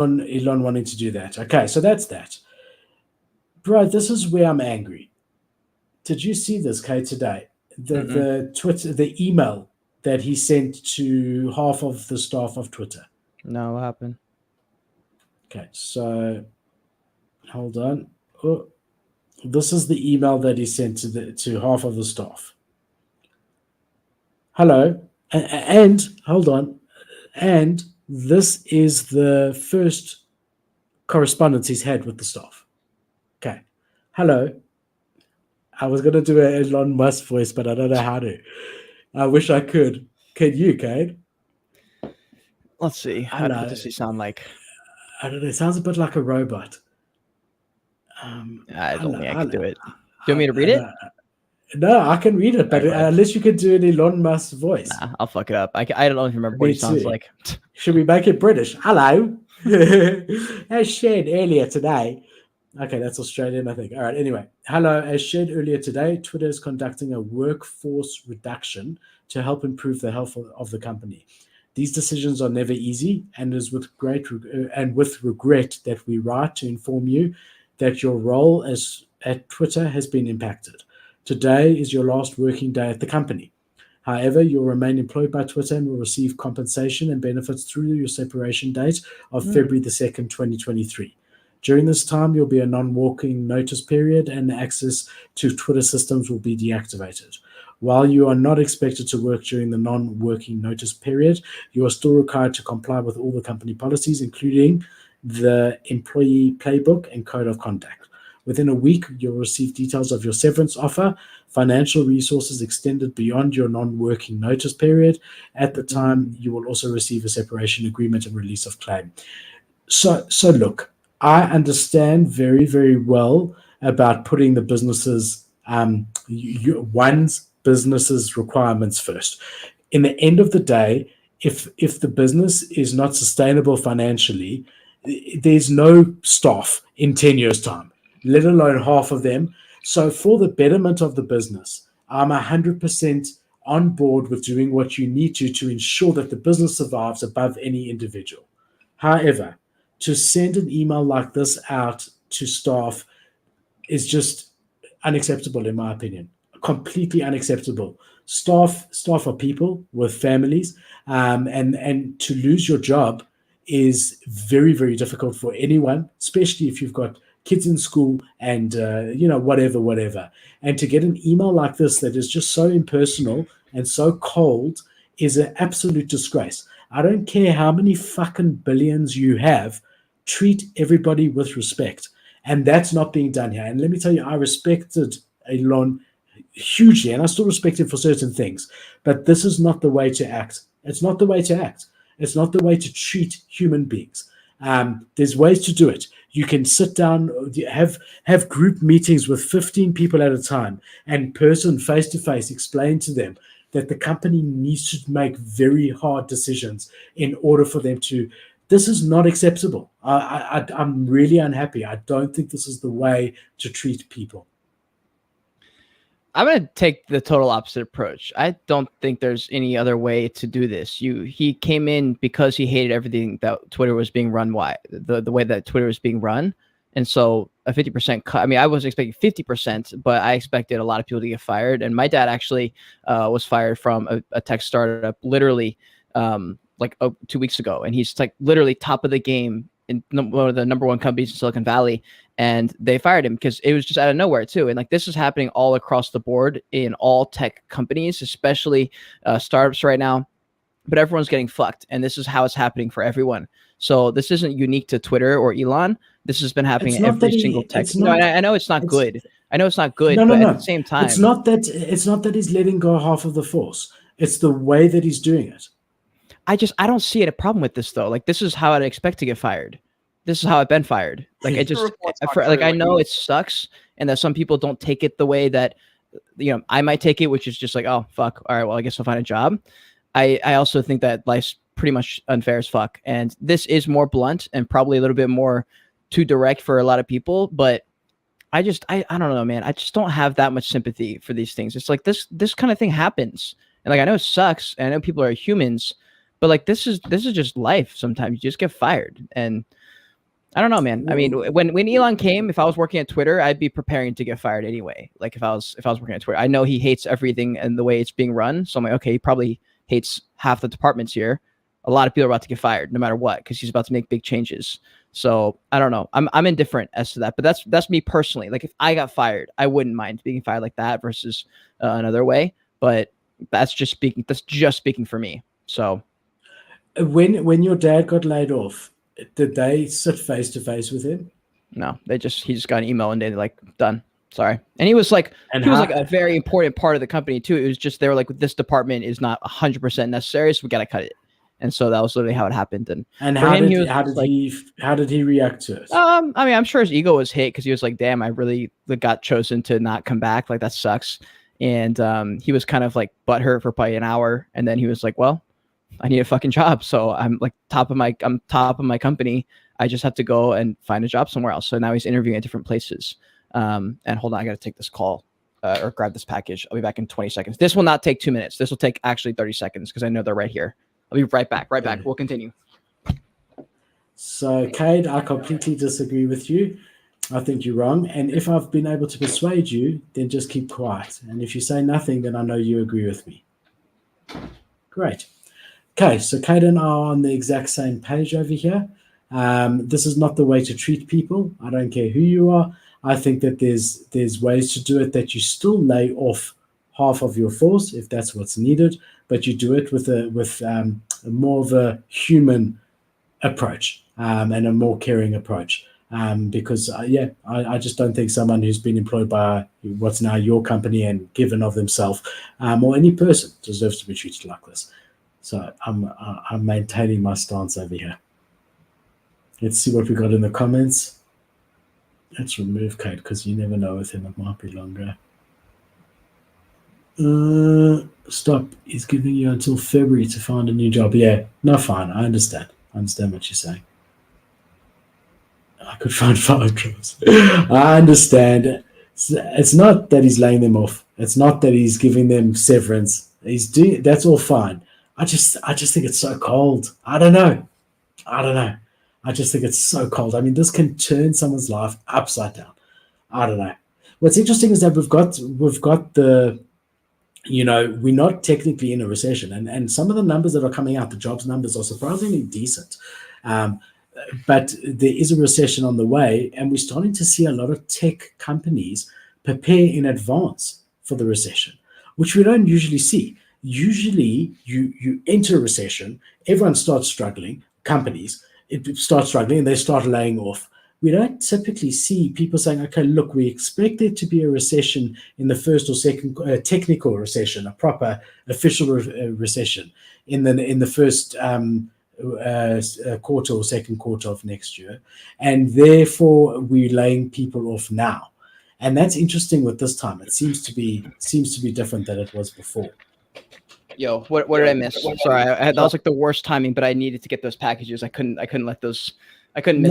Elon wanting to do that. Okay, so that's that. Bro, this is where I'm angry. Did you see this, Cade, today? Mm-mm. The email that he sent to half of the staff of Twitter. No, what happened? Okay, so hold on. Oh, this is the email that he sent to half of the staff. Hello, and hold on, and this is the first correspondence he's had with the staff. Okay, hello. I was gonna do an Elon Musk voice, but I don't know how to. I wish I could. Can you, Cade? Let's see. What Hello. does he sound like? I don't know. It sounds a bit like a robot. I don't Hello, think I could hello. do it. Do you want me to read it? No, I can read it, but Alright, go ahead. unless you could do an Elon Musk voice. Nah, I'll fuck it up. I don't even remember what Me he sounds too. like. Should we make it British? Hello. As shared earlier today. Okay, that's Australian, I think. All right, anyway. Hello. As shared earlier today, Twitter is conducting a workforce reduction to help improve the health of the company. These decisions are never easy, and it is with with regret that we write to inform you that your role at Twitter has been impacted. Today is your last working day at the company. However, you'll remain employed by Twitter and will receive compensation and benefits through your separation date of February the 2nd, 2023. During this time, you'll be a non-working notice period and access to Twitter systems will be deactivated. While you are not expected to work during the non-working notice period, you are still required to comply with all the company policies, including the employee playbook and code of conduct. Within a week, you'll receive details of your severance offer, financial resources extended beyond your non-working notice period. At the time, you will also receive a separation agreement and release of claim. So look, I understand very, very well about putting the one's business's requirements first. In the end of the day, if the business is not sustainable financially, there's no staff in 10 years' time, let alone half of them. So for the betterment of the business, I'm 100% on board with doing what you need to ensure that the business survives above any individual. However, to send an email like this out to staff is just unacceptable, in my opinion. Completely unacceptable. Staff are people with families, and to lose your job is very, very difficult for anyone, especially if you've got kids in school and whatever. And to get an email like this that is just so impersonal and so cold is an absolute disgrace. I don't care how many fucking billions you have, treat everybody with respect. And that's not being done here. And let me tell you, I respected Elon hugely, and I still respect him for certain things. But this is not the way to act. It's not the way to act. It's not the way to treat human beings. There's ways to do it. You can sit down, have group meetings with 15 people at a time, and person face to face explain to them that the company needs to make very hard decisions in order for them to. This is not acceptable. I'm really unhappy. I don't think this is the way to treat people. I'm going to take the total opposite approach. I don't think there's any other way to do this. He came in because he hated everything that Twitter was being run. The way that Twitter was being run. And so a 50% cut. I mean, I was expecting 50%, but I expected a lot of people to get fired. And my dad actually was fired from a tech startup literally 2 weeks ago. And he's like literally top of the game in one of the number one companies in Silicon Valley. And they fired him because it was just out of nowhere too. And like this is happening all across the board in all tech companies, especially startups right now. But everyone's getting fucked. And this is how it's happening for everyone. So this isn't unique to Twitter or Elon. This has been happening in every single tech. I know it's not good. I know it's not good, but at the same time. It's not that he's letting go half of the force. It's the way that he's doing it. I don't see a problem with this though. Like this is how I'd expect to get fired. This is how I've been fired. Like I know it sucks and that some people don't take it the way that, I might take it, which is just like, oh, fuck. All right, well, I guess I'll find a job. I also think that life's pretty much unfair as fuck. And this is more blunt and probably a little bit more too direct for a lot of people. But I don't know, man. I just don't have that much sympathy for these things. It's like this kind of thing happens. And like, I know it sucks and I know people are humans, but like, this is just life. Sometimes you just get fired. And I don't know, man. I mean, when Elon came, if I was working at Twitter, I'd be preparing to get fired anyway. Like if I was working at Twitter, I know he hates everything and the way it's being run. So I'm like, okay, he probably hates half the departments here. A lot of people are about to get fired, no matter what, because he's about to make big changes. So I don't know. I'm indifferent as to that, but that's me personally. Like if I got fired, I wouldn't mind being fired like that versus another way. But that's just speaking. That's just speaking for me. So when your dad got laid off, did they sit face to face with him? no, he just got an email and they're like, done. Sorry. And he was like, And he was like a very important part of the company too. It was just, they were like, this department is not 100% necessary, so we got to cut it. And so that was literally how it happened. And how him, did he react to it? I mean, I'm sure his ego was hit because he was like, damn, I really got chosen to not come back. Like that sucks. And he was kind of like butthurt for probably an hour. And then he was like, well, I need a fucking job. So I'm like top of my company. I just have to go and find a job somewhere else. So now he's interviewing at different places. And hold on, I got to take this call or grab this package. I'll be back in 20 seconds. This will not take 2 minutes. This will take actually 30 seconds because I know they're right here. I'll be right back. We'll continue. So, Cade, I completely disagree with you. I think you're wrong. And if I've been able to persuade you, then just keep quiet. And if you say nothing, then I know you agree with me. Great. Okay, so Cade and I are on the exact same page over here. This is not the way to treat people. I don't care who you are. I think that there's ways to do it that you still lay off half of your force if that's what's needed, but you do it with a more of a human approach and a more caring approach. Because I just don't think someone who's been employed by what's now your company and given of themselves or any person deserves to be treated like this. So I'm maintaining my stance over here. Let's see what we got in the comments. Let's remove Cade because you never know with him. It might be longer. Stop. He's giving you until February to find a new job. Yeah, no, fine. I understand. I understand what you're saying. I could find 5 jobs. I understand. It's not that he's laying them off. It's not that he's giving them severance. He's doing. That's all fine. I just think it's so cold. I don't know. I just think it's so cold. I mean, this can turn someone's life upside down. I don't know. What's interesting is that we've got the, we're not technically in a recession, and some of the numbers that are coming out, the jobs numbers are surprisingly decent. But there is a recession on the way, and we're starting to see a lot of tech companies prepare in advance for the recession, which we don't usually see. Usually, you enter a recession, everyone starts struggling, companies start struggling, and they start laying off. We don't typically see people saying, okay, look, we expect there to be a recession in the first or second technical recession, a proper official recession in the first quarter or second quarter of next year. And therefore, we're laying people off now. And that's interesting with this time. It seems to be different than it was before. Yo, what did I miss? Sorry, that was like the worst timing, but I needed to get those packages. I couldn't let those. I couldn't miss.